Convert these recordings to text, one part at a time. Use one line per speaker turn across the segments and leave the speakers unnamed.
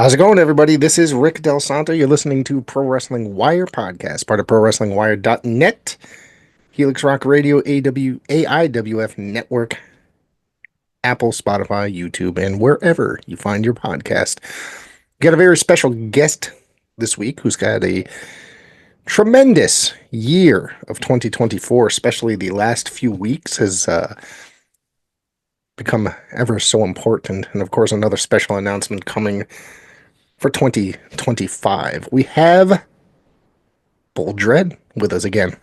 How's it going, everybody? This is Rick Del Santo. You're listening to Pro Wrestling Wire podcast, part of ProWrestlingWire.net, Helix Rock Radio, AIWF Network, Apple, Spotify, YouTube, and wherever you find your podcast. Got a very special guest this week who's got a tremendous year of 2024, especially the last few weeks has become ever so important. And of course, another special announcement coming for 2025. We have Bull Dredd with us again.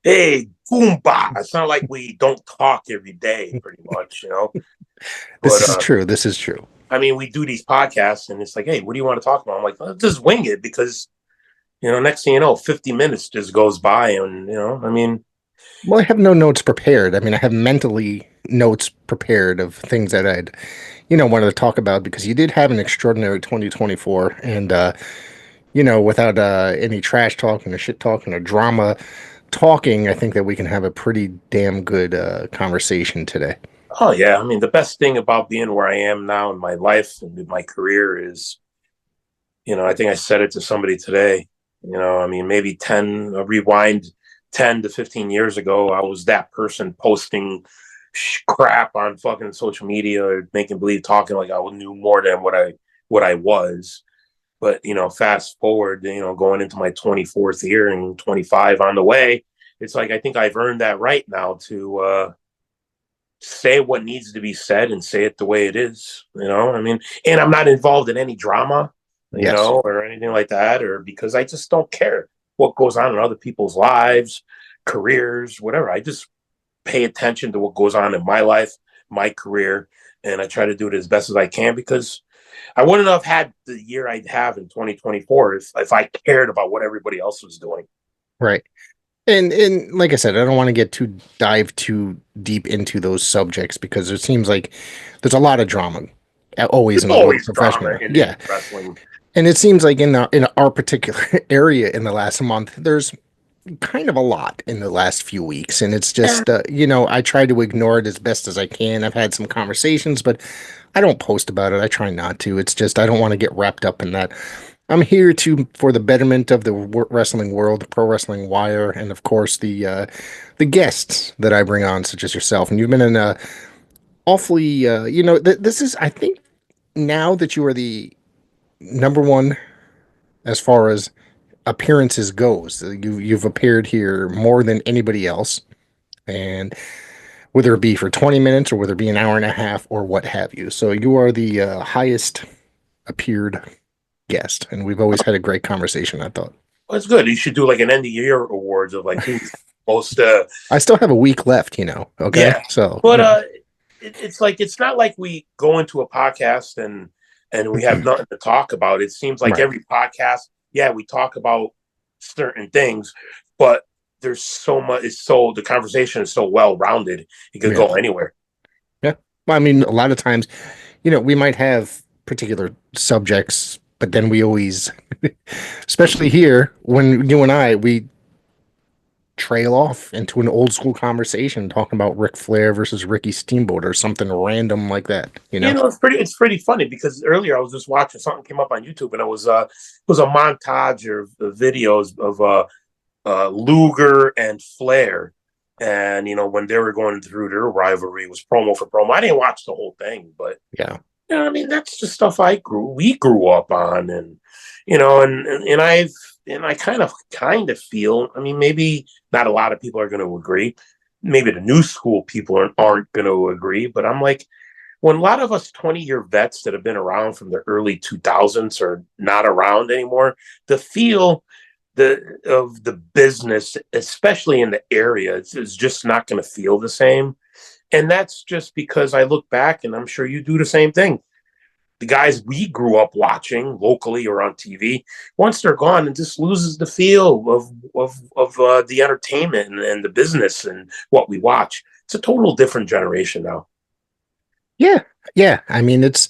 Hey, Goomba. It's not like we don't talk every day, pretty much.
This is true. This is true.
I mean, we do these podcasts, and it's like, hey, what do you want to talk about? I'm like, let's just wing it because, next thing you know, 50 minutes just goes by, and,
Well, I have no notes prepared. I mean, I have mentally notes prepared of things that I'd, wanted to talk about because you did have an extraordinary 2024, and, without any trash talking or shit talking or drama talking, I think that we can have a pretty damn good conversation today.
Oh, yeah. I mean, the best thing about being where I am now in my life and in my career is, I think I said it to somebody today, maybe rewind 10 to 15 years ago, I was that person posting crap on fucking social media or making believe talking like I knew more than what I was. But, fast forward, going into my 24th year and 25 on the way, it's like I think I've earned that right now to say what needs to be said and say it the way it is, and I'm not involved in any drama,
Yes.
Or anything like that, or because I just don't care what goes on in other people's lives, careers, whatever. I just pay attention to what goes on in my life, my career, and I try to do it as best as I can because I wouldn't have had the year I'd have in 2024 if I cared about what everybody else was doing.
Right. And like I said, I don't want to dive too deep into those subjects because it seems like there's a lot of drama always in the world of professional. Yeah.
Wrestling.
And it seems like in our particular area in the last month, there's kind of a lot in the last few weeks. And it's just, I try to ignore it as best as I can. I've had some conversations, but I don't post about it. I try not to. It's just, I don't want to get wrapped up in that. I'm here for the betterment of the wrestling world, Pro Wrestling Wire, and of course the guests that I bring on, such as yourself. And you've been in a awfully, this is, I think, now that you are the number one as far as appearances goes. You've appeared here more than anybody else, and whether it be for 20 minutes or whether it be an hour and a half or what have you. So you are the highest appeared guest, and we've always had a great conversation, I thought.
Well, it's good. You should do like an end of year awards of like who's most.
I still have a week left, Okay,
yeah.
So,
but it's like it's not like we go into a podcast and we have nothing to talk about. It seems like every podcast, yeah, we talk about certain things, but there's so much. The conversation is so well rounded. It could go anywhere.
Yeah, well, I mean, a lot of times, we might have particular subjects. But then we always, especially here, when you and we trail off into an old school conversation talking about Ric Flair versus Ricky Steamboat or something random like that.
It's pretty funny because earlier I was just watching something came up on YouTube and it was a montage of videos of Luger and Flair. And, when they were going through their rivalry, it was promo for promo. I didn't watch the whole thing, but
yeah.
That's just stuff we grew up on, and and I kind of feel. I mean, maybe not a lot of people are going to agree. Maybe the new school people aren't going to agree, but I'm like, when a lot of us 20-year vets that have been around from the early 2000s are not around anymore, the feel of the business, especially in the area, is just not going to feel the same. And that's just because I look back, and I'm sure you do the same thing. The guys we grew up watching locally or on TV, once they're gone, it just loses the feel of the entertainment and the business and what we watch. It's a total different generation now.
Yeah. I mean, there's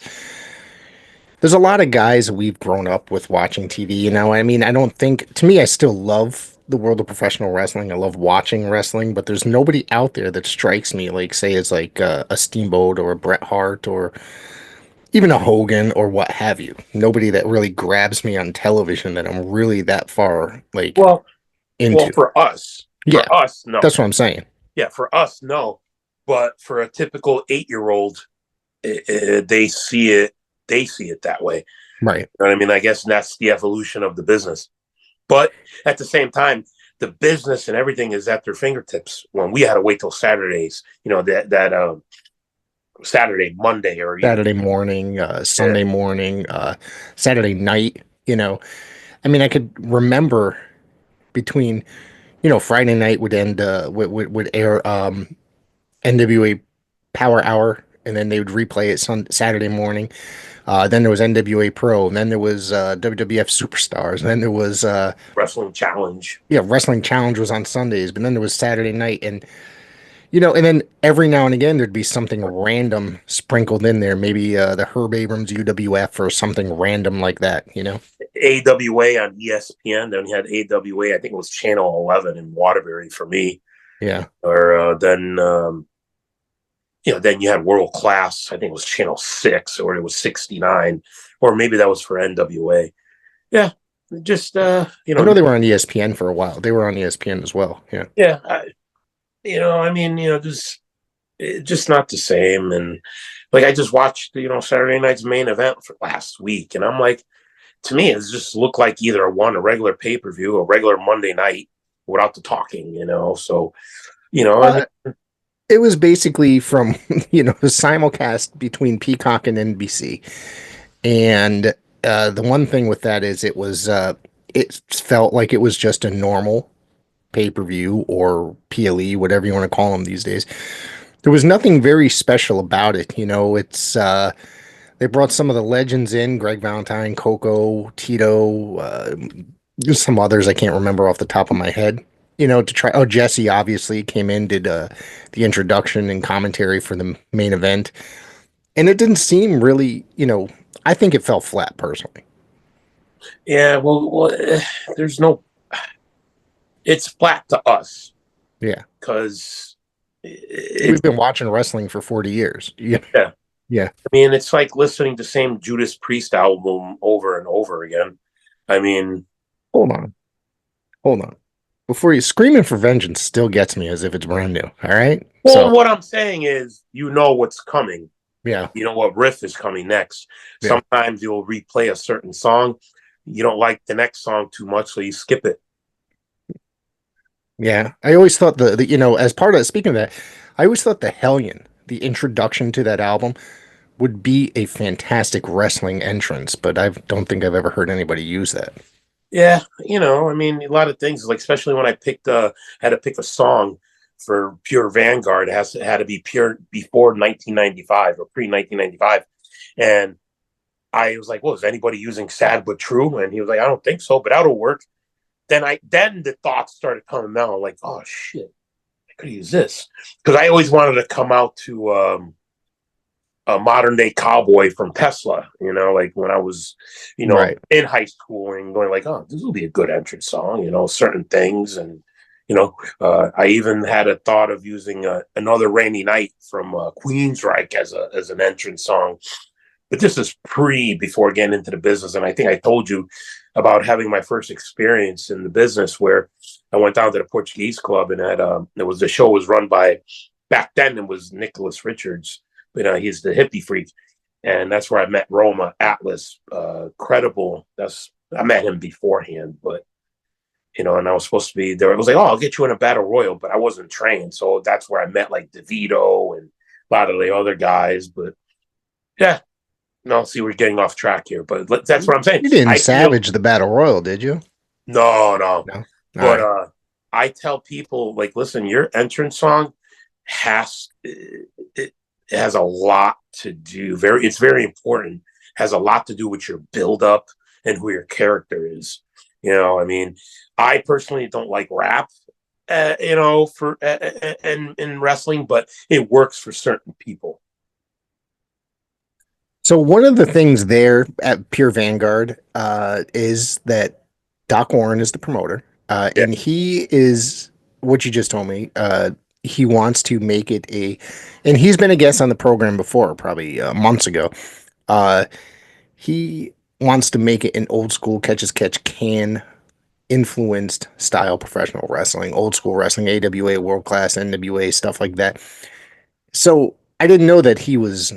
a lot of guys we've grown up with watching TV. I mean, to me, I still love the world of professional wrestling. I love watching wrestling, but there's nobody out there that strikes me like, say, it's like a Steamboat or a Bret Hart or even a Hogan or what have you. Nobody that really grabs me on television that I'm really that far like
Well, well,
into.
for
Yeah,
us, no.
that's what I'm saying.
Yeah, for us, no. But for a typical 8-year-old, they see it. They see it that way.
Right.
You know what I mean? I guess that's the evolution of the business. But at the same time, the business and everything is at their fingertips. When we had to wait till Saturdays, that Saturday, Monday, or even
Saturday morning,
yeah,
Sunday morning, Saturday night, I mean, I could remember between, Friday night would end, would air NWA Power Hour, and then they would replay it Saturday morning. Then there was NWA Pro, and then there was WWF Superstars, and then there was
wrestling challenge.
yeah, Wrestling Challenge was on Sundays, but then there was Saturday night, and and then every now and again there'd be something random sprinkled in there, maybe the Herb Abrams UWF or something random like that.
AWA on ESPN. Then we had AWA. I think it was Channel 11 in Waterbury for me.
Yeah.
Or then you had World Class. I think it was Channel 6 or it was 69, or maybe that was for NWA. Yeah, just
I know they were on ESPN for a while. They were on ESPN as well. Yeah.
yeah. I mean, just not the same. And like I just watched, Saturday night's main event for last week, and I'm like, to me, it just looked like either a regular pay per view, a regular Monday night without the talking. So I
Uh,
mean,
it was basically from, the simulcast between Peacock and NBC. And the one thing with that is it felt like it was just a normal pay-per-view or PLE, whatever you want to call them these days. There was nothing very special about it. It's they brought some of the legends in, Greg Valentine, Coco, Tito, some others I can't remember off the top of my head. To try. Oh, Jesse obviously came in, did the introduction and commentary for the main event, and it didn't seem really. I think it fell flat personally.
yeah, well, there's no. It's flat to us
Yeah,
because
we've
it's
been watching wrestling for 40 years. Yeah,
yeah.
yeah.
I mean, it's like listening to the same Judas Priest album over and over again. I mean,
Hold on, hold on. Before you screaming for vengeance still gets me as if it's brand new. All right,
well,
so
what I'm saying is, what's coming.
yeah,
You know what riff is coming next.
yeah.
Sometimes you'll replay a certain song. You don't like the next song too much, so you skip it.
Yeah, I always thought as part of speaking of that, I always thought the Hellion, the introduction to that album, would be a fantastic wrestling entrance, but I don't think I've ever heard anybody use that.
Yeah, I mean, a lot of things, like especially when I had to pick a song for Pure Vanguard, it had to be pure before 1995 or pre 1995, and I was like, "Well, is anybody using Sad but True?" And he was like, "I don't think so, but that'll work." Then the thoughts started coming out, like, "Oh shit, I could use this," because I always wanted to come out to a modern day cowboy from Tesla, like when I was,
Right.
in high school and going like, oh, this will be a good entrance song, certain things. And, I even had a thought of using Another Rainy Night from Queensryche as an entrance song. But this is before getting into the business. And I think I told you about having my first experience in the business where I went down to the Portuguese club and the show was run by, back then it was Nicholas Richards. He's the hippie freak, and that's where I met Roma Atlas. Credible. I met him beforehand, but and I was supposed to be there. It was like, oh, I'll get you in a battle royal, but I wasn't trained, so that's where I met like DeVito and a lot of the other guys. But yeah, no, see, we're getting off track here, but that's what I'm saying.
You didn't
I feel
savage the Battle Royal, did you?
no, no,
No. All
but
right.
I tell people like, listen, your entrance song has it has a lot to do. It's very important. Has a lot to do with your build up and who your character is. I mean, I personally don't like rap, for in wrestling, but it works for certain people.
So one of the things there at Pure Vanguard is that Doc Warren is the promoter,
Yeah,
and he is what you just told me. He wants to make it and he's been a guest on the program before, probably months ago. Uh, he wants to make it an old school catch as catch can influenced style professional wrestling, old school wrestling, AWA, world class, NWA, stuff like that. So I didn't know that he was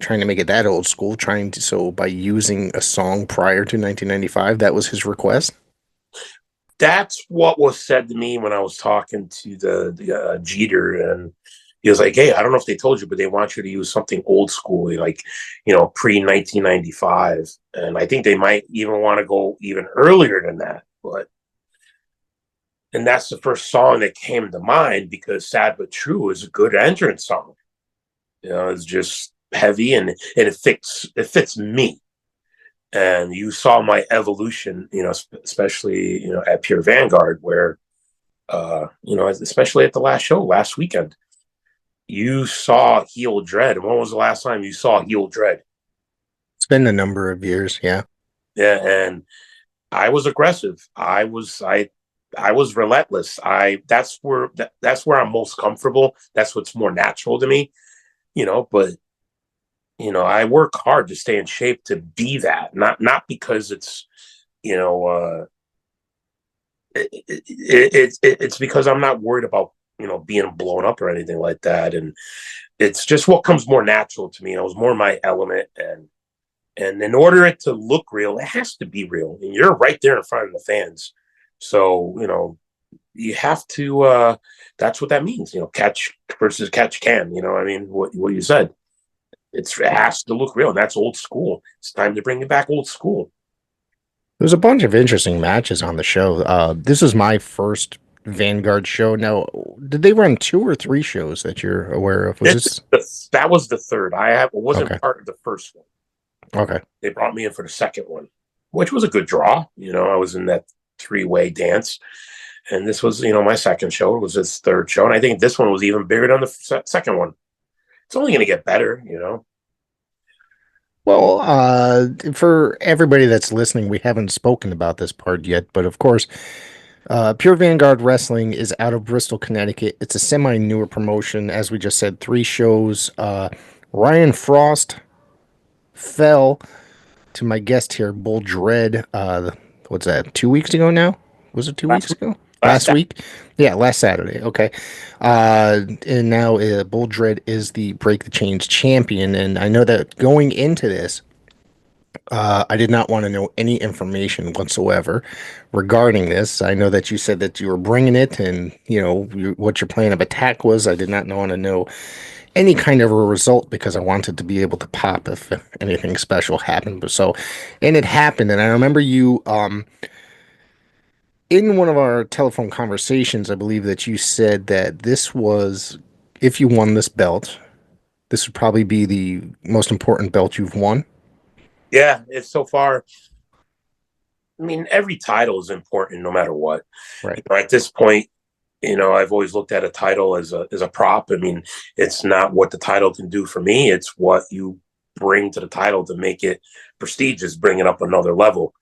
trying to make it that old school, so by using a song prior to 1995, that was his request.
That's what was said to me when I was talking to the Jeter, and he was like, "Hey, I don't know if they told you, but they want you to use something old school, like pre 1995." And I think they might even want to go even earlier than that. But and that's the first song that came to mind because "Sad but True" is a good entrance song. It's just heavy and it fits me. And you saw my evolution, especially at Pure Vanguard, where especially at the last show last weekend, you saw heel Dredd. When was the last time you saw heel Dredd?
It's been a number of years, yeah.
Yeah, and I was aggressive. I was relentless. That's where I'm most comfortable. That's what's more natural to me, but I work hard to stay in shape to be that, not because it's you know it's because I'm not worried about being blown up or anything like that, and it's just what comes more natural to me. It was more my element, and in order it to look real, it has to be real, and you're right there in front of the fans, so you have to. That's what that means, catch versus catch can. I mean, what you said. It has to look real, and that's old school. It's time to bring it back old school.
There's a bunch of interesting matches on the show. This is my first Vanguard show. Now, did they run two or three shows that you're aware of? Was this
That was the third. Wasn't
okay?
part of the first one.
Okay.
They brought me in for the second one, which was a good draw. I was in that three-way dance, and this was my second show. It was his third show, and I think this one was even bigger than the second one. It's only going to get better.
Well, for everybody that's listening, we haven't spoken about this part yet, but of course, Pure Vanguard Wrestling is out of Bristol, Connecticut. It's a semi-newer promotion, as we just said, three shows. Ryan Frost fell to my guest here, Bull Dredd. What's that? 2 weeks ago now? Was it 2 weeks
Last
ago?
last
Last week? Yeah, last Saturday. Okay. And now Bull Dredd is the Break the Chains champion. And I know that going into this, I did not want to know any information whatsoever regarding this. I know that you said that you were bringing it, and what your plan of attack was. I did not want to know any kind of a result because I wanted to be able to pop if anything special happened. And it happened, and I remember you in one of our telephone conversations. I believe that you said that this was, if you won this belt, this would probably be the most important belt you've won.
Yeah, it's so far. I mean, every title is important, no matter what.
Right.
At this point, I've always looked at a title as a prop. I mean, it's not what the title can do for me. It's what you bring to the title to make it prestigious, bring it up another level.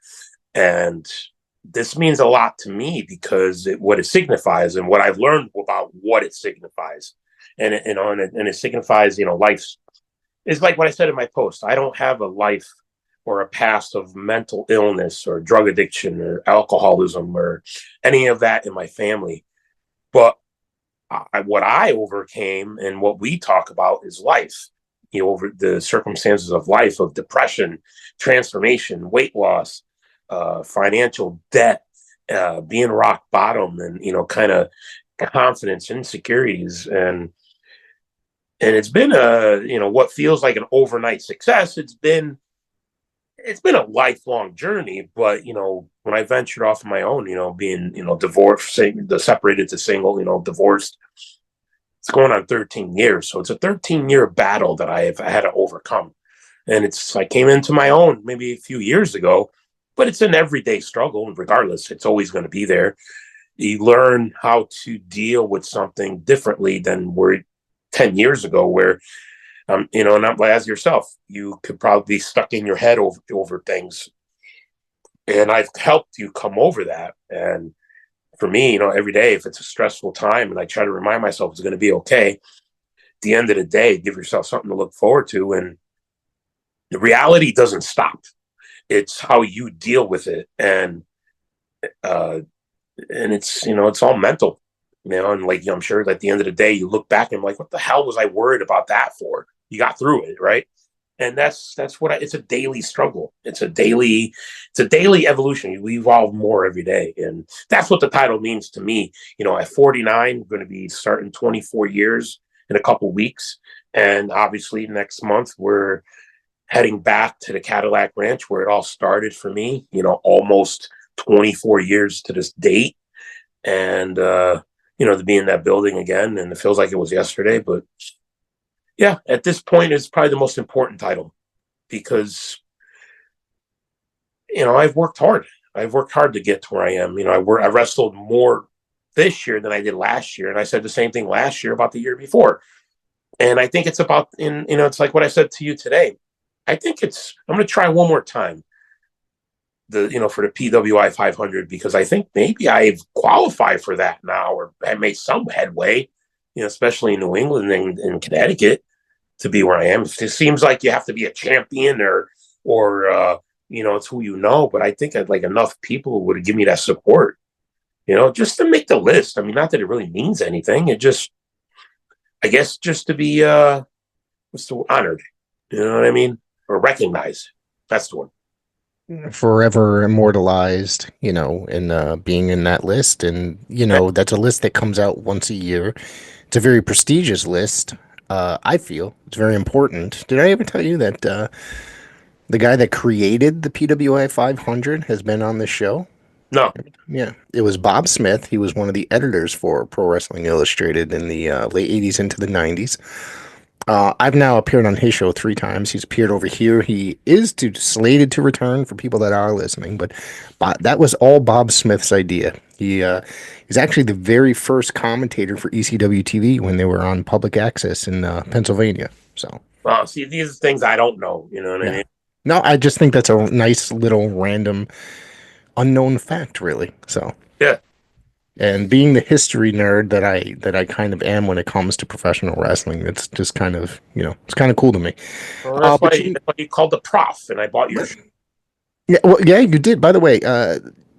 And this means a lot to me because what it signifies and what I've learned about what it signifies. And it signifies, life's. It's like what I said in my post. I don't have a life or a past of mental illness or drug addiction or alcoholism or any of that in my family. But what I overcame and what we talk about is life. Over the circumstances of life, of depression, transformation, weight loss, financial debt, being rock bottom, and kind of confidence, insecurities, and it's been what feels like an overnight success. It's been a lifelong journey, but when I ventured off on my own, being divorced, separated to single, divorced, it's going on 13 years. So it's a 13-year battle that I have had to overcome, and I came into my own maybe a few years ago, but it's an everyday struggle. And regardless, it's always going to be there. You learn how to deal with something differently than where 10 years ago, where not as yourself, you could probably be stuck in your head over things. And I've helped you come over that. And for me, every day, if it's a stressful time and I try to remind myself it's going to be okay, at the end of the day, give yourself something to look forward to. And, the reality doesn't stop. It's how you deal with it, uh, and it's it's all mental, and like I'm sure at the end of the day you look back and like, what the hell was I worried about that for? You got through it, right? And that's what it's a daily struggle. It's a daily evolution. We evolve more every day, and that's what the title means to me. At 49, I'm going to be starting 24 years in a couple weeks, and obviously next month we're heading back to the Cadillac Ranch where it all started for me. Almost 24 years to this date, and to be in that building again, and it feels like it was yesterday, but yeah, at this point, it's probably the most important title because I've worked hard. I've worked hard to get to where I am. I wrestled more this year than I did last year, and I said the same thing last year about the year before. And I think it's about it's like what I said to you today. I think I'm going to try one more time for the PWI 500 because I think maybe I've qualified for that now, or I made some headway. Especially in New England and Connecticut, to be where I am. It seems like you have to be a champion or it's who but I think I'd like enough people would give me that support, just to make the list. I mean, not that it really means anything. It just, I guess, just to be what's the honored, you know what I mean, or recognized. That's the one.
Forever immortalized, in being in that list. And, that's a list that comes out once a year. It's a very prestigious list. I feel it's very important. Did I ever tell you that the guy that created the PWI 500 has been on this show?
No,
Yeah, it was Bob Smith. He was one of the editors for Pro Wrestling Illustrated in the late 80s into the 90s. I've now appeared on his show 3 times. He's appeared over here. He is slated to return for people that are listening, but that was all Bob Smith's idea. He's actually the very first commentator for ECW TV when they were on public access in Pennsylvania. So,
see, these are things I don't know. You know what I
yeah.
mean?
No, I just think that's a nice little random unknown fact, really. So,
Yeah.
and being the history nerd that I kind of am when it comes to professional wrestling, it's just kind of it's kind of cool to me.
Well, that's
But
why that's why you called the prof, and I bought your shirt.
yeah, well, yeah, you did. By the way,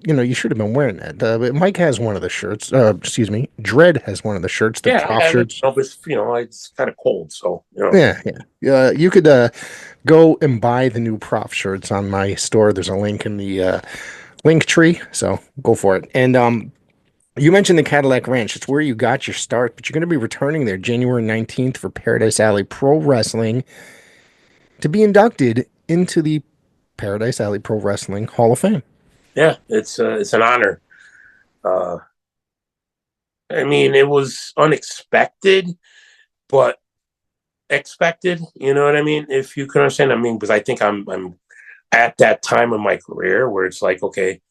you should have been wearing that. But Mike has one of the shirts. Excuse me, Dredd has one of the shirts, the
Yeah, I
prof
have it.
shirts.
But it's kind of cold, so
Yeah, yeah. You could go and buy the new prof shirts on my store. There's a link in the link tree, so go for it. And you mentioned the Cadillac Ranch. It's where you got your start, but you're going to be returning there January 19th for Paradise Alley Pro Wrestling to be inducted into the Paradise Alley Pro Wrestling Hall of Fame.
yeah, it's an honor. Uh, I mean, it was unexpected, but expected. You know what I mean? If you can understand, I mean, because I think I'm at that time of my career where it's like, okay,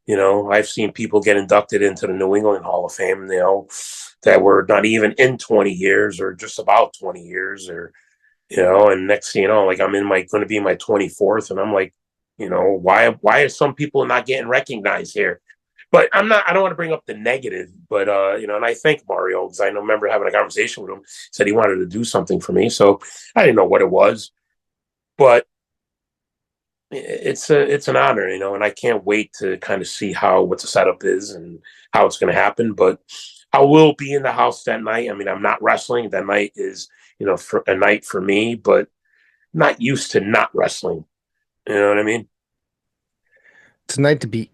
I've seen people get inducted into the New England Hall of Fame, that were not even in 20 years or just about 20 years, or and next thing you know, like I'm going to be in my 24th, and I'm like, why are some people not getting recognized here? But I don't want to bring up the negative, but and I thank Mario because I remember having a conversation with him. Said he wanted to do something for me, so I didn't know what it was, but it's an honor, and I can't wait to kind of see what the setup is and how it's going to happen. But I will be in the house that night. I mean, I'm not wrestling. That night is for a night for me, but not used to not wrestling. You know what I mean?
It's a night to be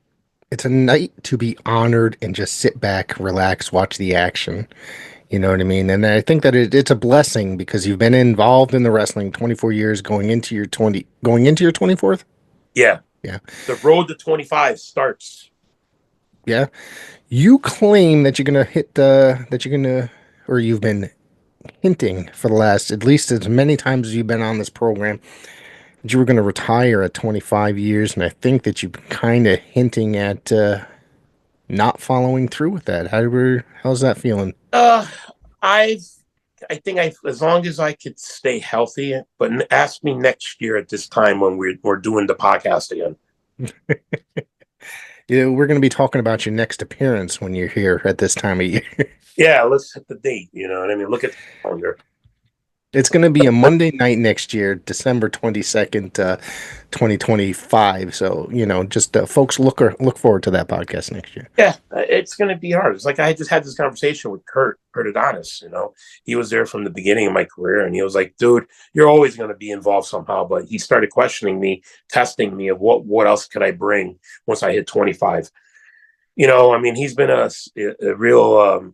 it's a night to be honored and just sit back, relax, watch the action. You know what I mean? And I think that it's a blessing because you've been involved in the wrestling 24 years, going into your 24th.
Yeah.
Yeah,
The road to 25 starts.
yeah. You claim that or you've been hinting for the last at least as many times as you've been on this program that you were going to retire at 25 years, and I think that you've been kind of hinting at not following through with that. How's that feeling?
Uh, I've, I think as long as I could stay healthy, but ask me next year at this time when we're doing the podcast again.
We're going to be talking about your next appearance when you're here at this time of year.
Yeah, let's hit the date. You know what I mean? Look at the calendar.
It's going to be a Monday night next year, December 22nd, 2025. So, just folks look forward to that podcast next year.
Yeah, it's going to be hard. It's like I just had this conversation with Kurt Adonis. He was there from the beginning of my career, and he was like, "Dude, you're always going to be involved somehow." But he started questioning me, testing me of what else could I bring once I hit 25. I mean, he's been a real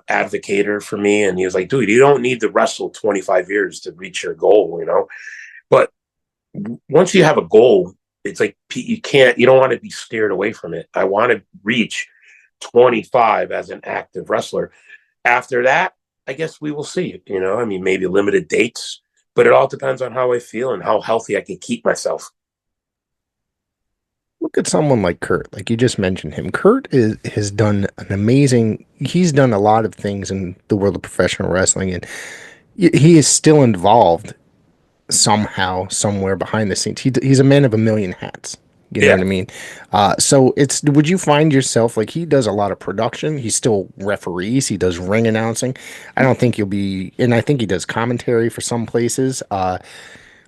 advocator for me, and he was like, "Dude, you don't need to wrestle 25 years to reach your goal. But once you have a goal, it's like you don't want to be steered away from it. I want to reach 25 as an active wrestler. After that, I guess we will see. I mean, maybe limited dates, but it all depends on how I feel and how healthy I can keep myself."
Look at someone like Kurt, like you just mentioned him. Has done he's done a lot of things in the world of professional wrestling, and he is still involved somehow, somewhere behind the scenes. He's a man of a million hats. You know what
Yeah.
I mean? Would you find yourself like he does a lot of production? He still referees, he does ring announcing. And I think he does commentary for some places.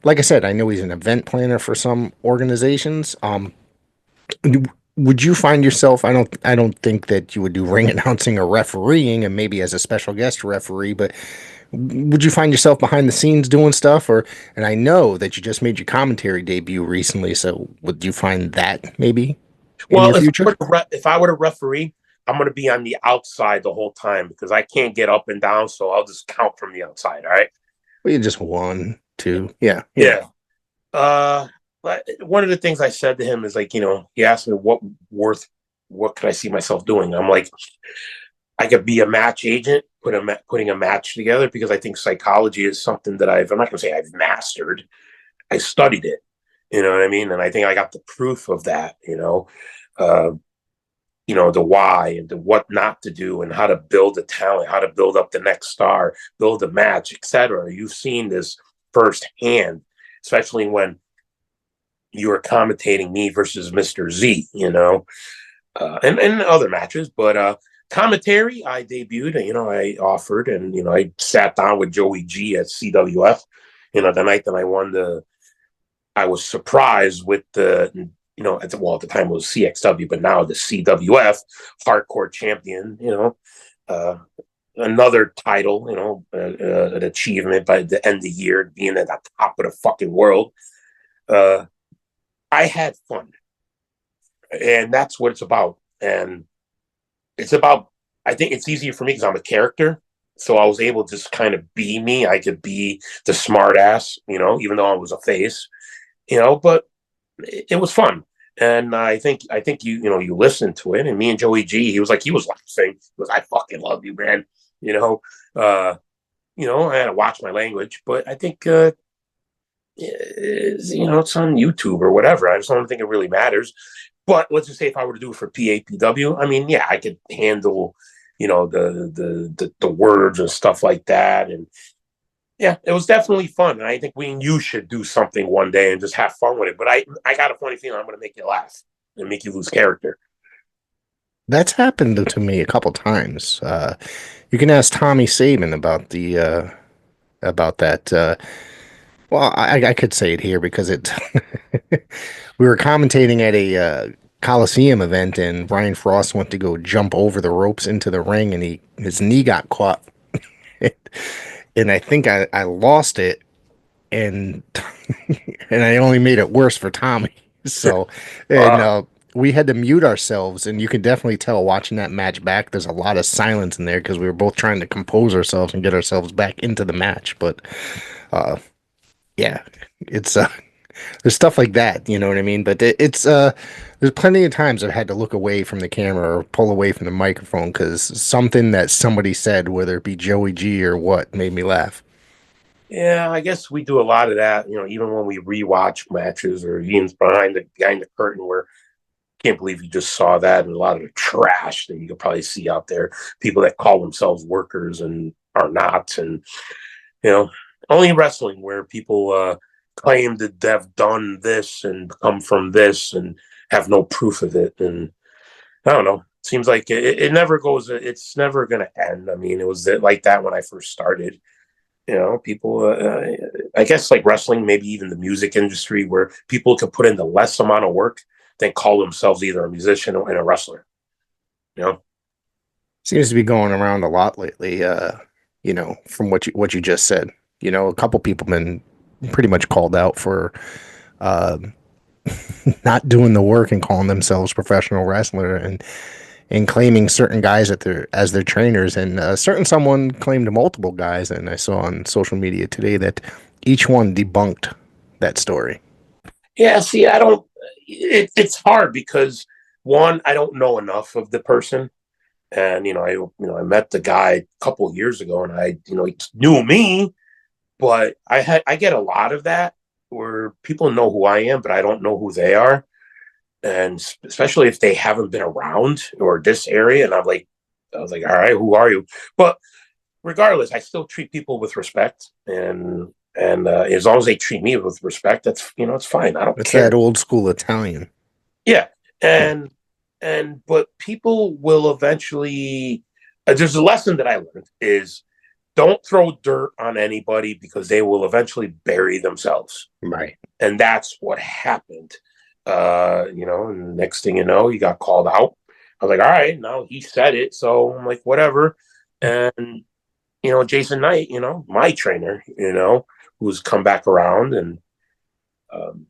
Like I said, I know he's an event planner for some organizations. Would you find yourself? I don't think that you would do ring announcing or refereeing, and maybe as a special guest referee, but would you find yourself behind the scenes doing stuff? And I know that you just made your commentary debut recently, so would you find that maybe in your
Well,
future?
if I were to referee, I'm going to be on the outside the whole time because I can't get up and down, so I'll just count from the outside. All right.
Well, you just one, two, yeah, yeah.
Yeah. Uh, one of the things I said to him is like, he asked me what could I see myself doing? I'm like, I could be a match agent, putting a match together because I think psychology is something that I'm not going to say I've mastered. I studied it. You know what I mean? And I think I got the proof of that. Uh, the why and the what not to do and how to build a talent, how to build up the next star, build a match, etc. You've seen this firsthand, especially when you were commentating me versus Mr. Z, and other matches. But commentary, I debuted, I offered, and I sat down with Joey G at CWF. The night that I won I was surprised with at the time it was CXW, but now the CWF hardcore champion, uh, another title, an achievement by the end of the year, being at the top of the fucking world. I had fun, and that's what it's about. And it's about, I think it's easier for me because I'm a character. So I was able to just kind of be me. I could be the smart ass, even though I was a face, but it was fun. And I think you listened to it, and me and Joey G, he was laughing. He was, "I fucking love you, man." You know, uh, I had to watch my language, but I think it's on YouTube or whatever. I just don't think it really matters. But let's just say if I were to do it for PAPW, I mean, yeah, I could handle, the words and stuff like that. And yeah, it was definitely fun. And I think you should do something one day and just have fun with it. But I got a funny feeling I'm going to make you laugh and make you lose character.
That's happened to me a couple times. You can ask Tommy Saban about that. Well, I could say it here because we were commentating at a Coliseum event, and Brian Frost went to go jump over the ropes into the ring, and his knee got caught, and I think I lost it, and and I only made it worse for Tommy. So, and
Uh,
we had to mute ourselves, and you can definitely tell watching that match back. There's a lot of silence in there because we were both trying to compose ourselves and get ourselves back into the match. But uh, yeah, it's there's stuff like that, you know what I mean? But it's there's plenty of times I've had to look away from the camera or pull away from the microphone because something that somebody said, whether it be Joey G or what, made me laugh.
yeah, I guess we do a lot of that. Even when we rewatch matches or even behind the curtain, where can't believe you just saw that and a lot of the trash that you could probably see out there. People that call themselves workers and are not, and you know, only wrestling where people claim that they've done this and come from this and have no proof of it. And I don't know. Seems like it never goes. It's never going to end. I mean, it was like that when I first started. People, I guess like wrestling, maybe even the music industry, where people can put in the less amount of work than call themselves either a musician or and a wrestler. You know,
Seems to be going around a lot lately. From what you just said. A couple people been pretty much called out for uh, not doing the work and calling themselves professional wrestler and claiming certain guys as their trainers. And certain someone claimed multiple guys, and I saw on social media today that each one debunked that story.
yeah. See, I don't. It's hard because one, I don't know enough of the person, and I met the guy a couple of years ago, and he knew me, but I get a lot of that where people know who I am, but I don't know who they are, and especially if they haven't been around or this area, and I was like, all right, who are you? But regardless, I still treat people with respect, and as long as they treat me with respect, that's it's fine. I don't
It's that
care.
old school Italian.
Yeah,
Yeah,
and but people will eventually. There's a lesson that I learned is don't throw dirt on anybody because they will eventually bury themselves,
right.
and that's what happened. And next thing you know, he got called out. I was like, all right, now he said it, so I'm like, whatever. And Jason Knight, my trainer, who's come back around, and um,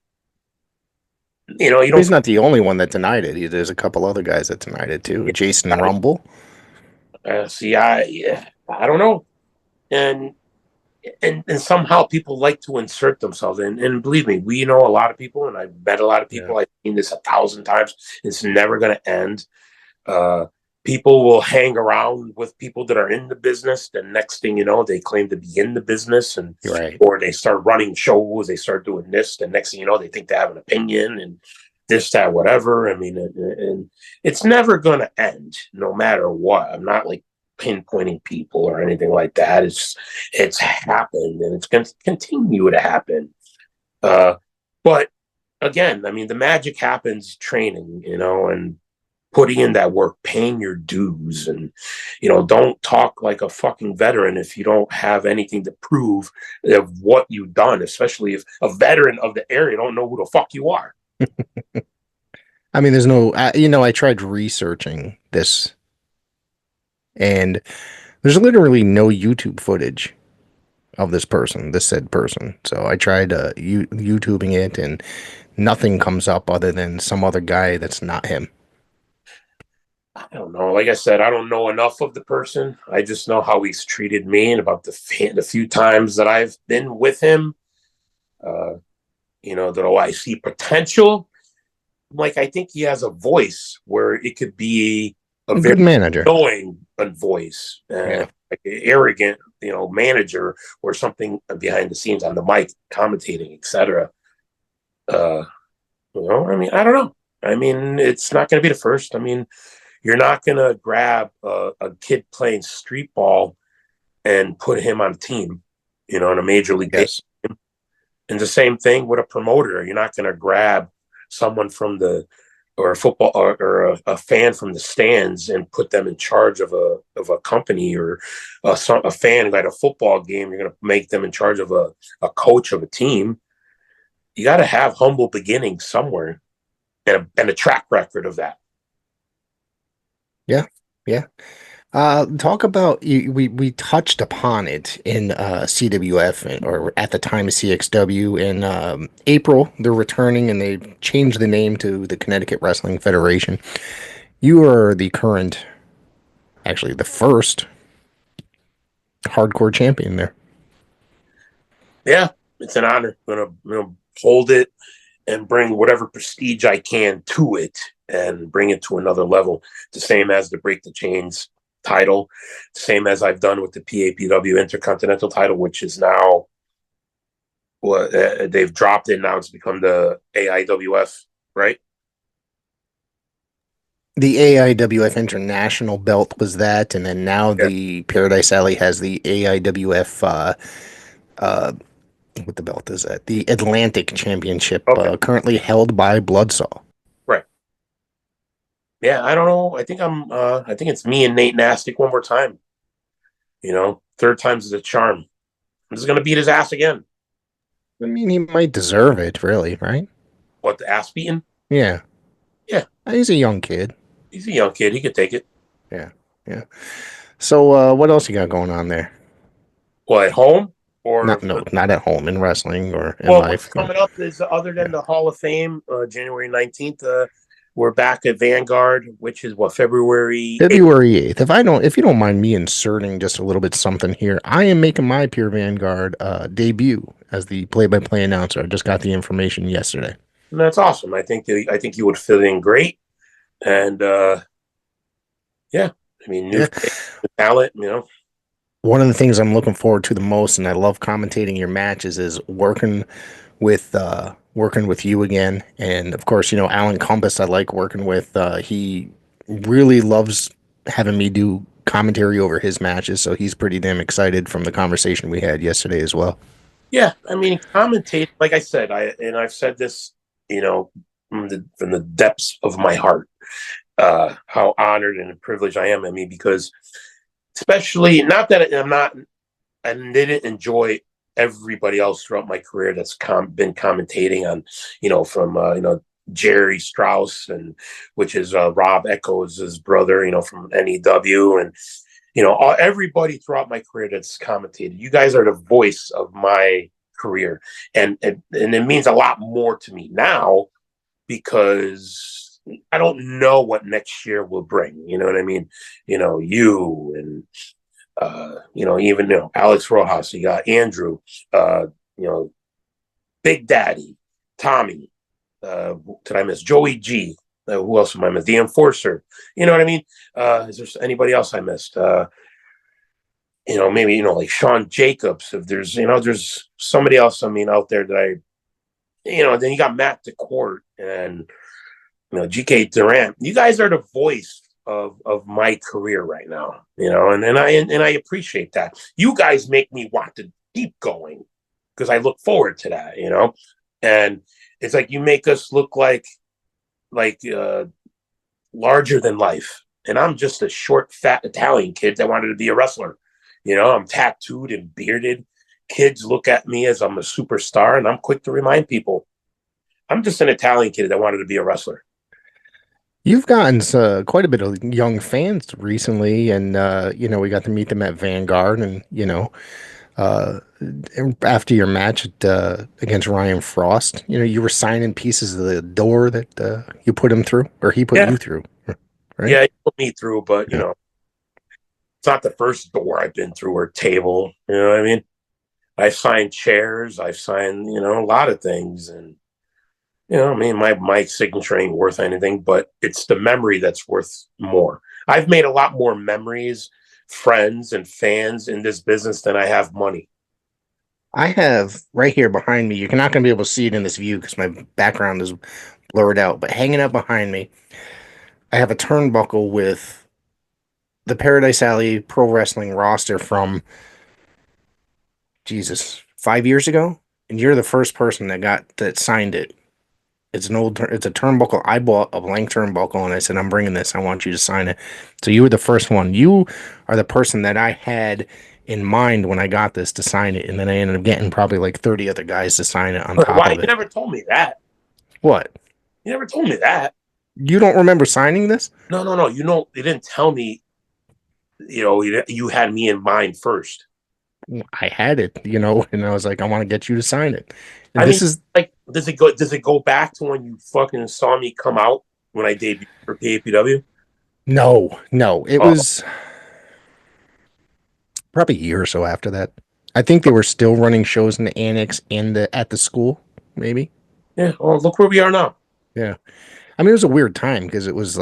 you
He's
don't
not the only one that denied it. There's a couple other guys that denied it too. Jason Rumble.
see. I don't know, and and somehow people like to insert themselves, and believe me, we know a lot of people, and I've met a lot of
Yeah.
people. I've seen this 1,000 times. It's never going to end. Uh, People will hang around with people that are in the business. The next thing you know, they claim to be in the business, and
You're right.
or they start running shows. They start doing this. The next thing you know, they think they have an opinion and this, that, whatever. I mean, and it's never going to end, no matter what. I'm not like pinpointing people or anything like that. It's happened, and it's going to continue to happen. Uh, but again, I mean, the magic happens training, and putting in that work, paying your dues, and don't talk like a fucking veteran if you don't have anything to prove of what you've done, especially if a veteran of the area don't know who the fuck you are.
I mean, I tried researching this, and there's literally no YouTube footage of this said person. So I tried YouTubing it, and nothing comes up other than some other guy that's not him.
I don't know. Like I said, I don't know enough of the person. I just know how he's treated me, and about the few times that I've been with him. Uh, that I see potential. Like I think he has a voice where it could be a
A
very
good manager.
annoying voice,
Yeah.
like an arrogant, manager or something behind the scenes on the mic, commentating, etc. Uh, I mean, I don't know. I mean, it's not going to be the first. I mean, you're not going to grab a kid playing street ball and put him on a team, in a major league baseball.
Yes.
And the same thing with a promoter. You're not going to grab someone from the or a football or a fan from the stands and put them in charge of a company or a fan at a football game. You're going to make them in charge of a coach of a team. You got to have humble beginnings somewhere and a track record of that.
Yeah. Yeah. Talk about we touched upon it in CWF or at the time CXW in April. They're returning and they changed the name to the Connecticut Wrestling Federation. You are the current, actually the first hardcore champion there.
Yeah, it's an honor. I'm gonna hold it and bring whatever prestige I can to it and bring it to another level. The same as the Break the Chains title, the same as I've done with the PAPW Intercontinental title, which is now they've dropped it. Now it's become the AIWF, right?
The AIWF International belt was that, and then now
Yeah.
the Paradise Alley has the AIWF. Uh, what the belt is that? The Atlantic Championship,
Okay.
currently held by Bloodsaw.
Right. Yeah. I don't know. I think I think it's me and Nate Nastic one more time. Third time's the charm. I'm just gonna beat his ass again.
I mean, he might deserve it, really, right?
What, the ass beating?
Yeah.
Yeah,
He's a young kid.
he's a young kid. He could take it.
Yeah. Yeah. So, what else you got going on there?
Well, at home or
No, not at home in wrestling or in
well, what's
life.
coming up is other than
Yeah.
the Hall of Fame, January 19th. We're back at Vanguard, which is what, February 8th.
February 8th. If you don't mind me inserting just a little bit something here, I am making my Pure Vanguard debut as the play-by-play announcer. I just got the information yesterday.
And that's awesome. I think you would fit in great. And yeah, I mean, new
Yeah.
face, new talent.
One of the things I'm looking forward to the most, and I love commentating your matches, is working with you again. And of course, Alan Compass I like working with. He really loves having me do commentary over his matches, so he's pretty damn excited from the conversation we had yesterday as well.
Yeah, I mean, commentate. Like I said, I've said this, from the depths of my heart, how honored and privileged I am. I mean, because especially not that I'm not, I didn't enjoy everybody else throughout my career that's been commentating on, from Jerry Strauss, and which is Rob Echoes' brother, from NEW, and everybody throughout my career that's commentated. You guys are the voice of my career, and it means a lot more to me now because I don't know what next year will bring. You know what I mean? You and even Alex Rojas, you got Andrew, you know, Big Daddy, Tommy. Did I miss Joey G? Who else am I miss? The Enforcer. You know what I mean? Is there anybody else I missed? Maybe like Sean Jacobs. If there's somebody else. I mean, out there that then you got Matt DeCourt and GK Durant. You guys are the voice of my career right now, and I appreciate that. You guys make me want to keep going because I look forward to that, and it's like you make us look like larger than life, and I'm just a short, fat Italian kid that wanted to be a wrestler. I'm tattooed and bearded. Kids look at me as I'm a superstar, and I'm quick to remind people I'm just an Italian kid that wanted to be a wrestler.
You've gotten quite a bit of young fans recently, and we got to meet them at Vanguard, and uh, after your match against Ryan Frost, you were signing pieces of the door that you put him through, or he put
Yeah,
you through, right?
yeah, he put me through, but
Yeah.
it's not the first door I've been through or table. You know what I mean? I've signed chairs, I've signed, a lot of things. And, I mean, my signature ain't worth anything, but it's the memory that's worth more. I've made a lot more memories, friends, and fans in this business than I have money.
I have right here behind me. You're not going to be able to see it in this view because my background is blurred out, but hanging up behind me, I have a turnbuckle with the Paradise Alley Pro Wrestling roster from Jesus 5 years ago, and you're the first person that signed it. It's a turnbuckle. I bought a blank turnbuckle and I said, I'm bringing this. I want you to sign it. So you were the first one. You are the person that I had in mind when I got this to sign it. And then I ended up getting probably like 30 other guys to sign it on top
Why
of
you
it.
never told me that?
What?
You never told me that.
You don't remember signing this?
No, no, no. You didn't tell me. You had me in mind first.
I had it, and I was like, I want to get you to sign it. And
I mean,
this is
like, does it go back to when you fucking saw me come out when I debuted for KPW?
no, no. It
Oh,
was probably a year or so after that. I think they were still running shows in the annex and at the school, maybe.
yeah. Well, look where we are now.
Yeah. I mean, it was a weird time because it was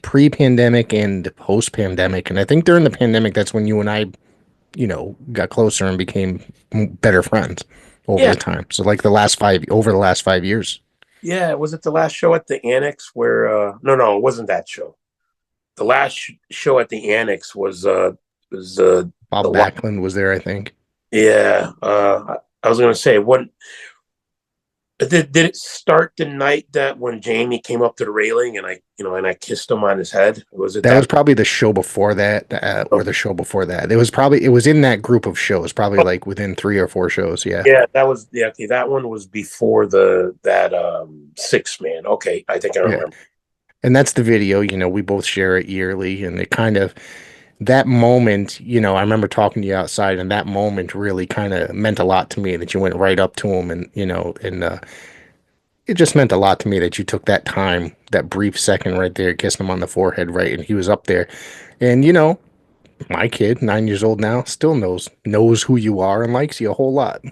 pre-pandemic and post-pandemic, and I think during the pandemic, that's when you and I, got closer and became better friends over
Yeah,
the time. So like over the last 5 years,
yeah. Was it the last show at the Annex where? No, it wasn't that show. The last show at the Annex was the
Bob Backlund was there, I think.
yeah. I was gonna say what Did it start the night that when Jamie came up to the railing and I kissed him on his head? Was it
That was
that?
probably the show before that, or
Oh,
the show before that. It was in that group of shows, probably like within 3 or 4 shows. Yeah.
yeah, that was yeah. Okay, that one was before the that 6 man. Okay, I think I
Yeah.
remember.
And that's the video, we both share it yearly. And it kind of, that moment, I remember talking to you outside, and that moment really kind of meant a lot to me that you went right up to him, and it just meant a lot to me that you took that time, that brief second right there, kissed him on the forehead, right? And he was up there. And, my kid, 9 years old now, still knows who you are and likes you a whole lot.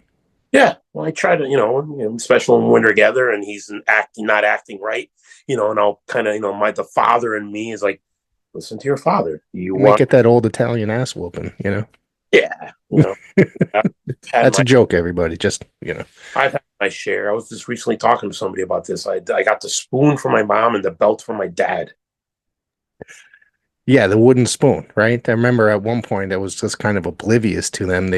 Yeah, well, I try to, especially when we're together and he's not acting right, and I'll kind of, the father in me is like, listen to your father. You
You might
want,
get that old Italian ass whooping.
yeah, I've had
That's
my,
a joke, everybody. Just,
I've had my share. I was just recently talking to somebody about this. I got the spoon from my mom and the belt from my dad.
yeah, the wooden spoon, right? I remember at one point I was just kind of oblivious to them.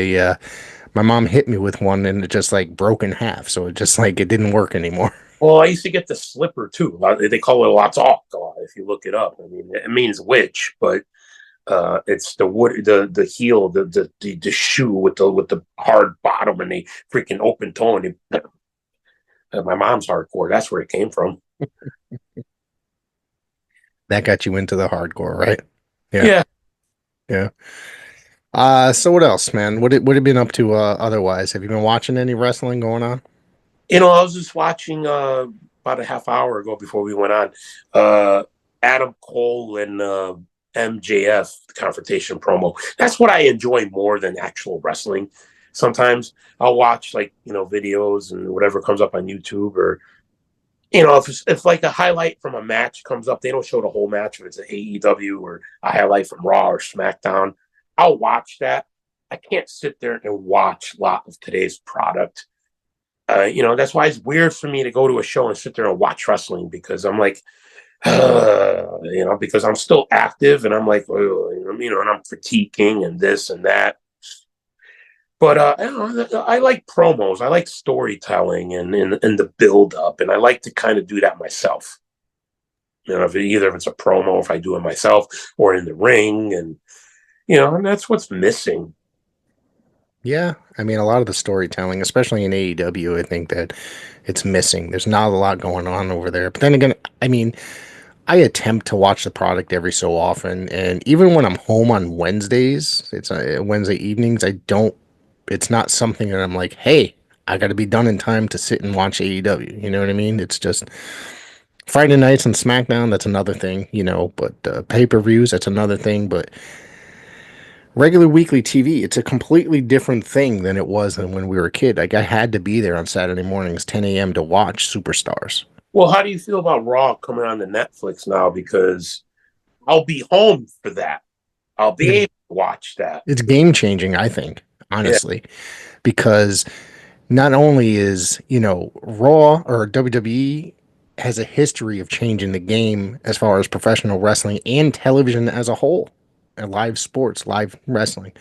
My mom hit me with one and it just like broke in half. So it just like, it didn't work anymore.
Well, I used to get the slipper too. They call it a latzok if you look it up. I mean, it means witch, but it's the wood, the heel, the shoe with the hard bottom and the freaking open toe. And my mom's hardcore. That's where it came from.
That got you into the hardcore, right? Yeah.
Yeah,
Yeah. So what else, man? What have you been up to otherwise? Have you been watching any wrestling going on?
I was just watching about a half hour ago before we went on uh, Adam Cole and MJF confrontation promo. That's what I enjoy more than actual wrestling. Sometimes I'll watch like videos and whatever comes up on YouTube, or if like a highlight from a match comes up, they don't show the whole match. If it's an AEW or a highlight from Raw or SmackDown, I'll watch that. I can't sit there and watch a lot of today's product. That's why it's weird for me to go to a show and sit there and watch wrestling, because I'm like, because I'm still active and I'm like, oh, and I'm critiquing and this and that. But I like promos. I like storytelling and the build up, and I like to kind of do that myself. If it's a promo, if I do it myself or in the ring, and that's what's missing.
Yeah, I mean, a lot of the storytelling, especially in AEW, I think that it's missing. There's not a lot going on over there. But then again, I mean, I attempt to watch the product every so often, and even when I'm home on Wednesdays, it's Wednesday evenings, I don't. It's not something that I'm like, hey, I got to be done in time to sit and watch AEW. You know what I mean? It's just Friday nights on SmackDown. That's another thing, But pay-per-views, that's another thing. But regular weekly TV, it's a completely different thing than it was than when we were a kid. Like I had to be there on Saturday mornings, 10 a.m. to watch Superstars.
Well, how do you feel about Raw coming on to Netflix now? Because I'll be home for that. I'll be
It's
able to watch that.
it's game changing, I think,
Yeah.
honestly, because not only is, Raw or WWE has a history of changing the game as far as professional wrestling and television as a whole, and live sports, live wrestling.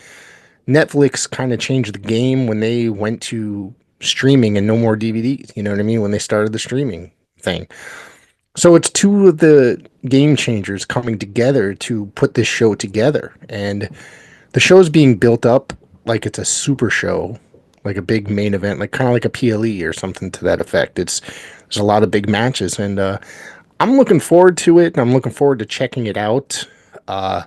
Netflix kind of changed the game when they went to streaming and no more DVDs. You know what I mean? When they started the streaming thing. So it's two of the game changers coming together to put this show together. And the show's being built up like it's a super show, like a big main event, like kind of like a PLE or something to that effect. There's a lot of big matches, and I'm looking forward to it, and I'm looking forward to checking it out. Uh,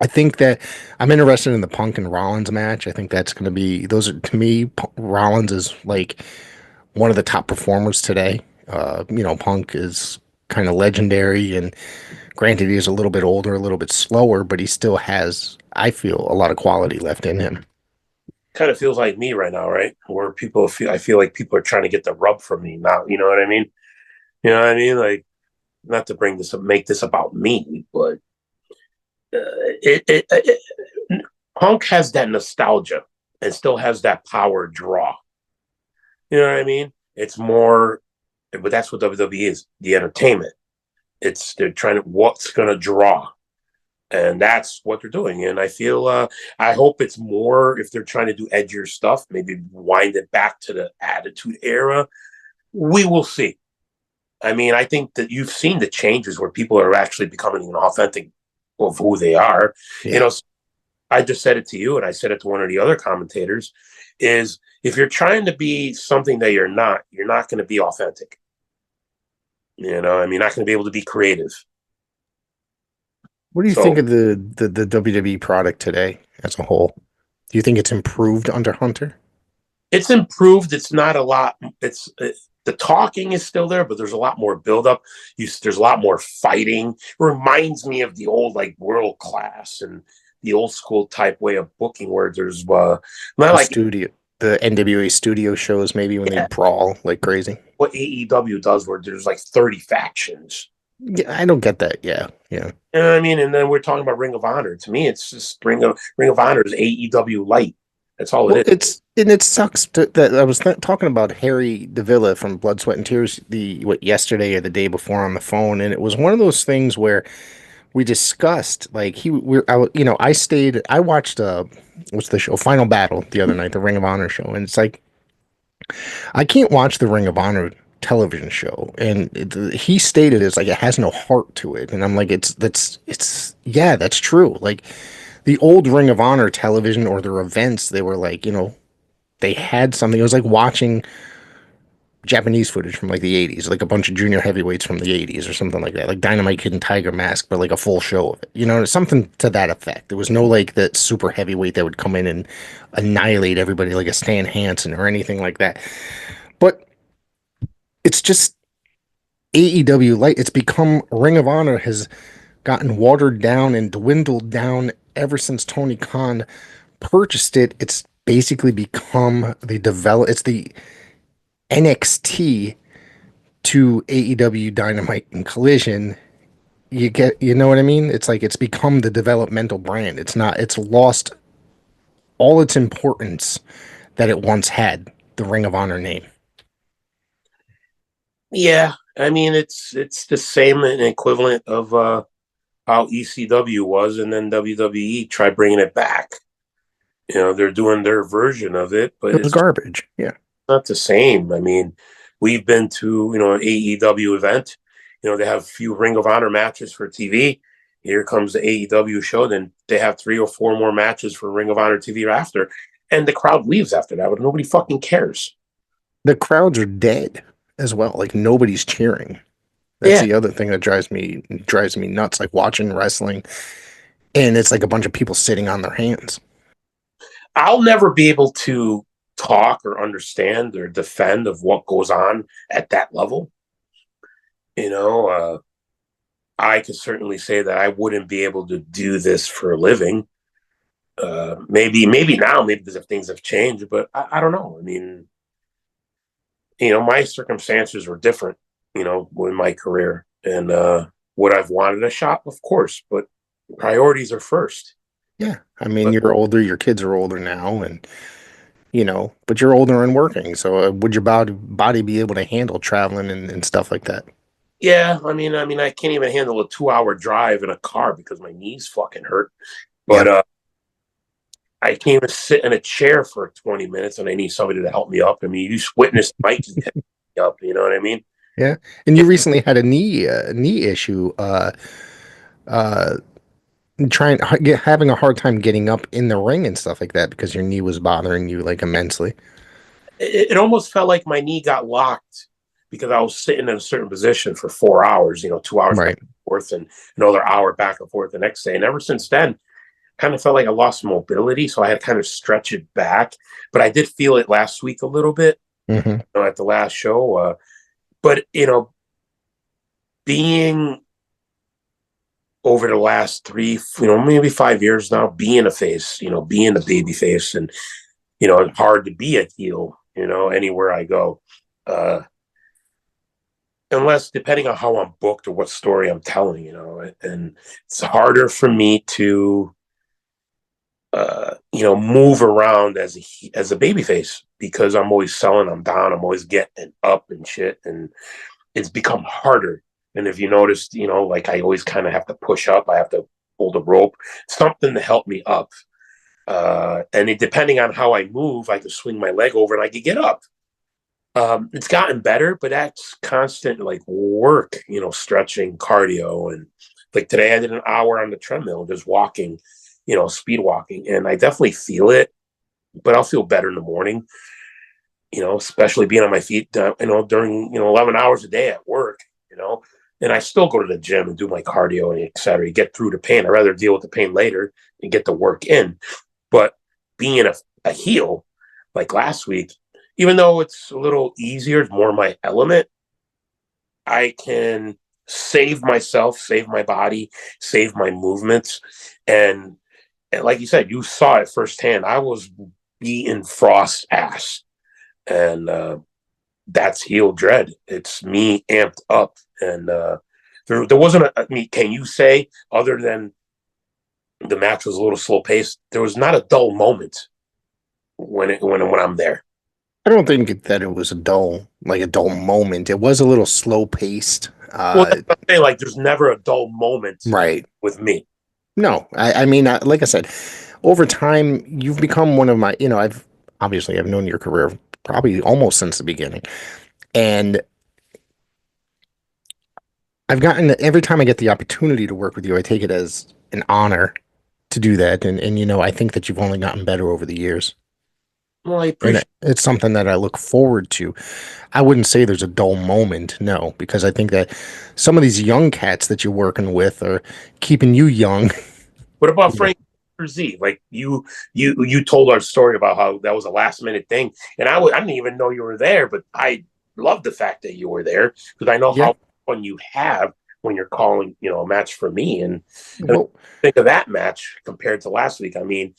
I think that I'm interested in the Punk and Rollins match. I think that's going to be those are to me. Rollins is like one of the top performers today. Punk is kind of legendary, and granted, he's a little bit older, a little bit slower, but he still has, I feel, a lot of quality left in him.
Kind of feels like me right now, right? Where I feel like people are trying to get the rub from me now. You know what I mean? You know what I mean? Like, not to bring this up, make this about me, but it Punk has that nostalgia and still has that power draw. You know what I mean? It's more, but that's what WWE is, the entertainment. They're trying to, what's going to draw. And that's what they're doing. And I feel, I hope it's more, if they're trying to do edgier stuff, maybe wind it back to the Attitude Era. We will see. I mean, I think that you've seen the changes where people are actually becoming an authentic of who they are. You
Yeah.
know, I just said it to you, and I said it to one of the other commentators. Is if you're trying to be something that you're not going to be authentic. I mean, not going to be able to be creative.
What do you think
So
of the WWE product today as a whole? Do you think it's improved under Hunter?
it's improved. It's not a lot. The talking is still there, but there's a lot more buildup. There's a lot more fighting. It reminds me of the old like world class and the old school type way of booking, where there's not
The
like
studio, the NWA studio shows maybe when they
yeah,
brawl like crazy.
what AEW does, where there's like 30 factions.
Yeah, I don't get that. Yeah, yeah.
You know what I mean? And then we're talking about Ring of Honor. To me, it's just Ring of Honor is AEW light. That's all it
Well,
is.
it sucks that I was talking about Harry Davila from Blood, Sweat, and Tears yesterday or the day before on the phone, and it was one of those things where we discussed like I watched what's the show Final Battle the other night, the Ring of Honor show, and it's like I can't watch the Ring of Honor television show, and he stated it's like it has no heart to it, and I'm like it's yeah, that's true. Like the old Ring of Honor television or their events, they were like they had something. It was like watching Japanese footage from like the 80s, like a bunch of junior heavyweights from the 80s or something like that, like Dynamite Kid and Tiger Mask, but like a full show of it, something to that effect. There was no like that super heavyweight that would come in and annihilate everybody like a Stan Hansen or anything like that. But it's just AEW light. It's become Ring of Honor has gotten watered down and dwindled down ever since Tony Khan purchased it. It's basically become it's the NXT to AEW Dynamite and Collision. You know what I mean? It's like it's become the developmental brand. It's lost all its importance that it once had, the Ring of Honor name.
Yeah, I mean it's the same and equivalent of how ECW was, and then WWE tried bringing it back. They're doing their version of it, but
It was
it's
garbage. Yeah.
not the same. I mean, we've been to an AEW event. They have a few Ring of Honor matches for TV. Here comes the AEW show. Then they have 3 or 4 more matches for Ring of Honor TV after, and the crowd leaves after that, but nobody fucking cares.
The crowds are dead as well. Like nobody's cheering. That's
Yeah,
the other thing that drives me nuts. Like watching wrestling, and it's like a bunch of people sitting on their hands.
I'll never be able to talk or understand or defend of what goes on at that level. You know, I could certainly say that I wouldn't be able to do this for a living. Maybe now, maybe because if things have changed, but I don't know. I mean, my circumstances were different, in my career, and would I've wanted a shot, of course, but priorities are first.
Yeah. I mean,
But
you're older, your kids are older now, and but you're older and working. So would your body be able to handle traveling and stuff like that?
yeah, I mean, I can't even handle a 2-hour drive in a car because my knees fucking hurt. But
Yeah.
I can't even sit in a chair for 20 minutes, and I need somebody to help me up. I mean, you just witnessed Mikey hit me up. You know what I mean?
Yeah. And
Yeah,
you recently had a knee issue, uh, having a hard time getting up in the ring and stuff like that because your knee was bothering you like immensely.
it almost felt like my knee got locked because I was sitting in a certain position for 4 hours. 2 hours back
Right.
and forth, and another hour back and forth the next day. And ever since then, kind of felt like I lost mobility, so I had to kind of stretch it back. But I did feel it last week a little bit,
Hmm.
at the last show. But being over the last three, maybe 5 years now, being a face, being a baby face, and it's hard to be a heel, anywhere I go. Uh, Unless depending on how I'm booked or what story I'm telling, and it's harder for me to move around as a baby face because I'm always selling, I'm down, I'm always getting up and shit, and it's become harder. And if you noticed, like I always kind of have to push up, I have to hold a rope, something to help me up. Depending on how I move, I can swing my leg over and I can get up. It's gotten better, but that's constant like work, stretching, cardio, and like today I did an hour on the treadmill, just walking, speed walking, and I definitely feel it, but I'll feel better in the morning, especially being on my feet, during 11 hours a day at work, and I still go to the gym and do my cardio and et cetera. You get through the pain. I'd rather deal with the pain later and get the work in, but being a heel like last week, even though it's a little easier, it's more my element, I can save myself, save my body, save my movements. And like you said, you saw it firsthand. I was beating Frost's ass. And that's heel dread. It's me amped up. And there wasn't I mean, can you say, other than the match was a little slow paced, there was not a dull moment when I'm there.
I don't think that it was a dull moment. It was a little slow paced.
Well, that's what I'm saying, like there's never a dull moment
Right.
with me.
No, I mean, like I said, over time, you've become one of my, I've known your career probably almost since the beginning. And I've gotten, every time I get the opportunity to work with you, I take it as an honor to do that. And I think that you've only gotten better over the years.
Well, I
And
appreciate.
it's something that I look forward to. I wouldn't say there's a dull moment, no, because I think that some of these young cats that you're working with are keeping you young.
What about
You know,
Frank Z? Like you told our story about how that was a last minute thing, and I didn't even know you were there, but I love the fact that you were there because I know
yeah.
how fun you have when you're calling, a match for me. And
Well,
think of that match compared to last week. I
let
mean,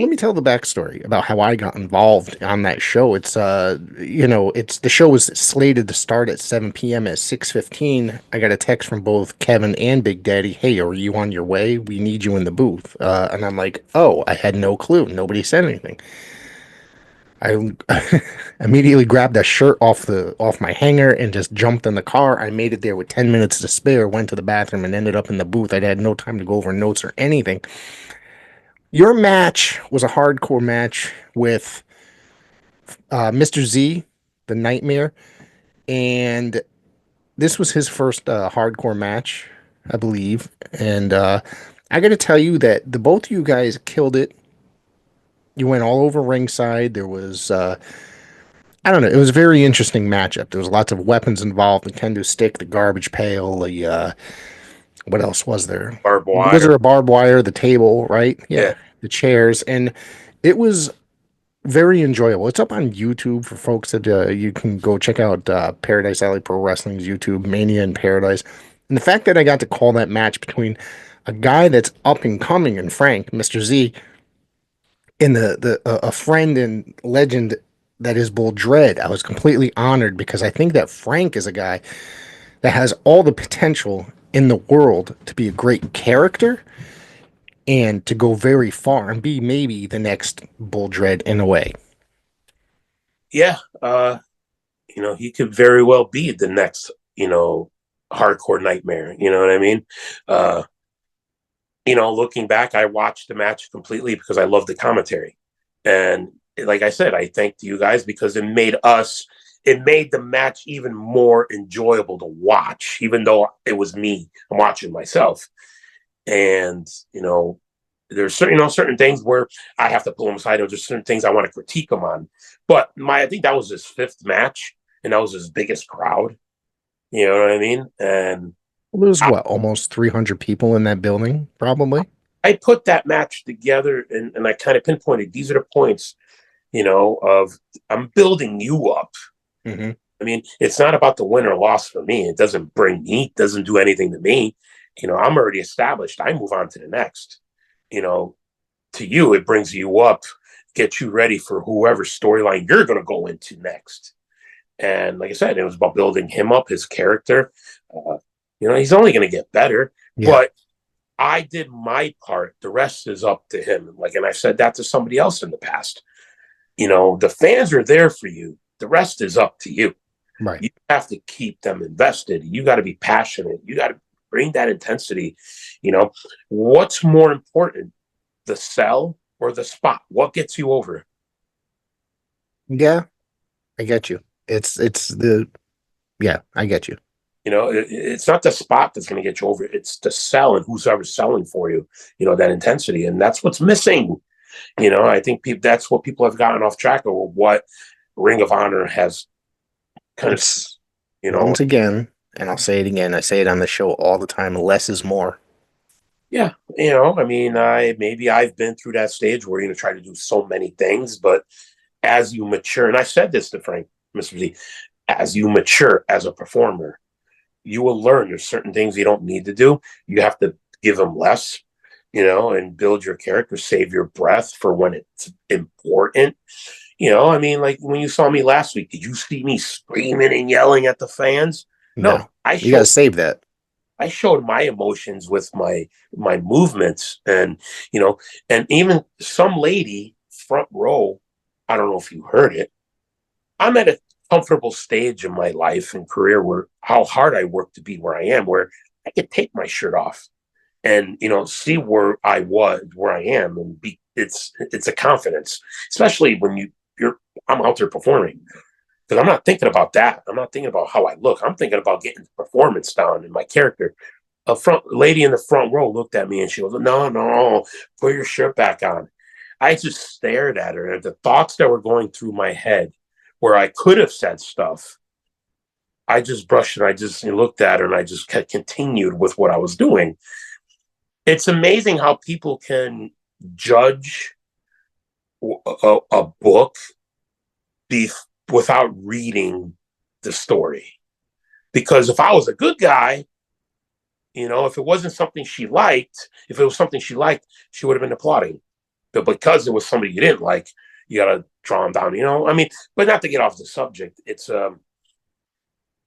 me tell the backstory about how I got involved on that show. It's the show was slated to start at 7 p.m. At 6:15, I got a text from both Kevin and Big Daddy. Hey, are you on your way? We need you in the booth. And I'm like, oh, I had no clue. Nobody said anything. I immediately grabbed that shirt off my hanger and just jumped in the car. I made it there with 10 minutes to spare, went to the bathroom and ended up in the booth. I had no time to go over notes or anything. Your match was a hardcore match with Mr. Z, the Nightmare, and this was his first hardcore match, I believe. And I got to tell you that the both of you guys killed it. You went all over ringside. There was I don't know. It was a very interesting matchup. There was lots of weapons involved: the kendo stick, the garbage pail, the what else was there?
barbed
Was
wire.
there a barbed wire? The table, right?
Yeah,
Yeah, the chairs, and it was very enjoyable. It's up on YouTube for folks that you can go check out Paradise Alley Pro Wrestling's YouTube, Mania in Paradise. And the fact that I got to call that match between a guy that's up and coming and Frank, Mr. Z, and a friend and legend that is Bull Dredd, I was completely honored because I think that Frank is a guy that has all the potential in the world to be a great character and to go very far and be maybe the next Bull Dredd in a way.
yeah. He could very well be the next, hardcore nightmare. You know what I mean? Uh, looking back, I watched the match completely because I love the commentary. And like I said, I thanked you guys because it made the match even more enjoyable to watch, even though it was me. I'm watching myself. And, there's certain things where I have to pull them aside. There's certain things I want to critique them on. But I think that was his fifth match, and that was his biggest crowd. You know what I mean? And
Well, there's what, almost 300 people in that building, probably.
I put that match together and I kind of pinpointed these are the points, of I'm building you up.
Hmm.
I mean, it's not about the win or loss for me. It doesn't bring me, doesn't do anything to me. I'm already established. I move on to the next. You know, to you, it brings you up, get you ready for whoever storyline you're going to go into next. And like I said, it was about building him up, his character. Uh, he's only going to get better,
Yeah.
but I did my part. The rest is up to him. And I said that to somebody else in the past. The fans are there for you. The rest is up to you.
Right.
You have to keep them invested. You got to be passionate. You got to bring that intensity. What's more important, the sell or the spot? What gets you over?
Yeah, I get you. It's the yeah, I get you.
It's not the spot that's going to get you over. It's the sell and who's ever selling for you. That intensity, and that's what's missing. I think that's what people have gotten off track of. What Ring of Honor has kind of,
It's
you know,
once again, and I'll say it again, I say it on the show all the time, less is more.
yeah. I mean, I've been through that stage where try to do so many things, but as you mature, and I said this to Frank, Mr. Z, as you mature as a performer, you will learn there's certain things you don't need to do. You have to give them less, and build your character, save your breath for when it's important. I mean, like when you saw me last week, did you see me screaming and yelling at the fans? No,
No, you got to save that.
I showed my emotions with my movements, and you know, and even some lady front row. I don't know if you heard it. I'm at a comfortable stage in my life and career where how hard I work to be where I am, where I could take my shirt off and see where I was, where I am, and be. It's a confidence, especially when I'm out there performing because I'm not thinking about that. I'm not thinking about how I look. I'm thinking about getting the performance down and my character. A front lady in the front row looked at me and she goes, "No, no, put your shirt back on." I just stared at her, and the thoughts that were going through my head, where I could have said stuff, I just brushed and I just looked at her and I just continued with what I was doing. It's amazing how people can judge a book be, without reading the story. Because if I was a good guy, if it wasn't something she liked, if it was something she liked, she would have been applauding. But because it was somebody you didn't like, you got to draw them down. I mean, but not to get off the subject. I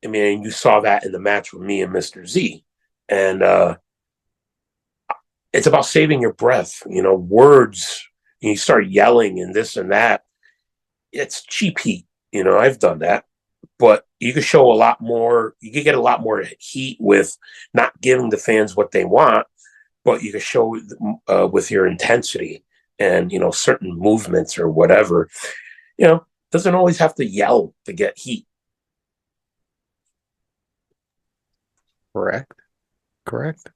mean, you saw that in the match with me and Mr. Z, and it's about saving your breath. Words. You start yelling and this and that. It's cheap heat. I've done that, but you could show a lot more. You could get a lot more heat with not giving the fans what they want, but you could show with your intensity and certain movements or whatever. Doesn't always have to yell to get heat.
Correct. Correct.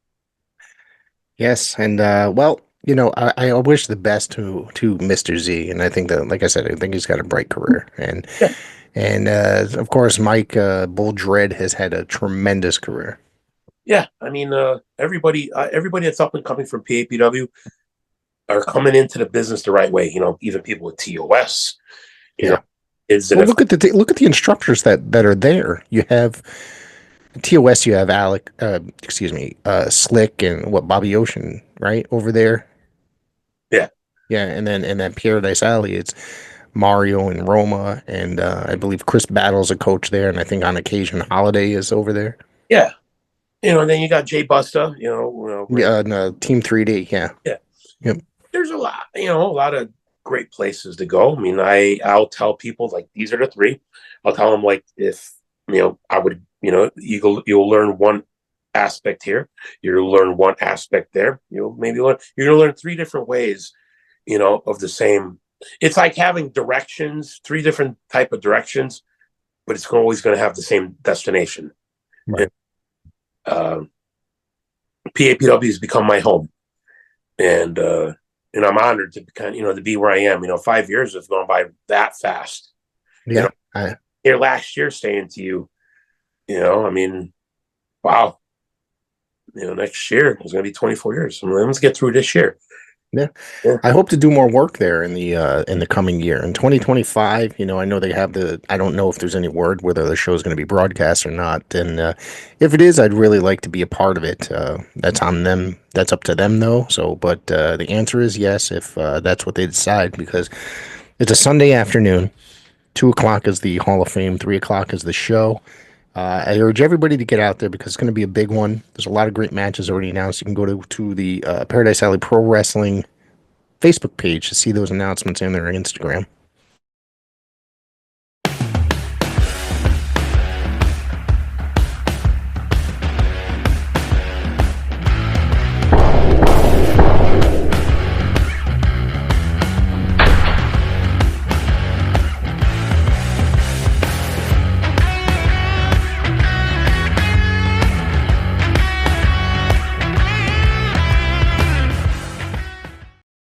Yes, and well, I wish the best to Mr. Z, and I think that, like I said, I think he's got a bright career, and
Yeah,
of course, Mike Bull Dredd has had a tremendous career.
yeah. I mean, everybody that's up and coming from PAPW are coming into the business the right way. Even people with TOS. You know,
Yeah.
is that
Well,
if
look at the instructors that are there. You have TOS, you have Alec, excuse me, Slick, and what Bobby Ocean, right over there.
yeah,
Yeah, and then Paradise Alley, it's Mario and Roma, and I believe Chris Battle's a coach there, and I think on occasion Holiday is over there.
yeah. And then you got Jay Busta. Great.
Yeah, no, Team 3D, yeah,
Yeah.
yep,
There's a lot of great places to go. I mean, I'll tell people like these are the three. I'll tell them like if I would you'll learn one aspect here, you'll learn one aspect there. You're gonna learn three different ways. Of the same. It's like having directions, three different type of directions, but it's always going to have the same destination. And,
right,
PAPW has become my home, and I'm honored to kind to be where I am. 5 years have gone by that fast. You know,
yeah,
here last year saying to you, I mean, wow. Next year is going to be 24 years. I mean, let's get through this year.
yeah.
Yeah,
I hope to do more work there in the coming year. In 2025, I know they have I don't know if there's any word whether the show is going to be broadcast or not. And if it is, I'd really like to be a part of it. That's on them. That's up to them though. So, but the answer is yes if that's what they decide, because it's a Sunday afternoon. 2 o'clock is the Hall of Fame. 3 o'clock is the show. I urge everybody to get out there because it's going to be a big one. There's a lot of great matches already announced. You can go to the Paradise Alley Pro Wrestling Facebook page to see those announcements and their Instagram.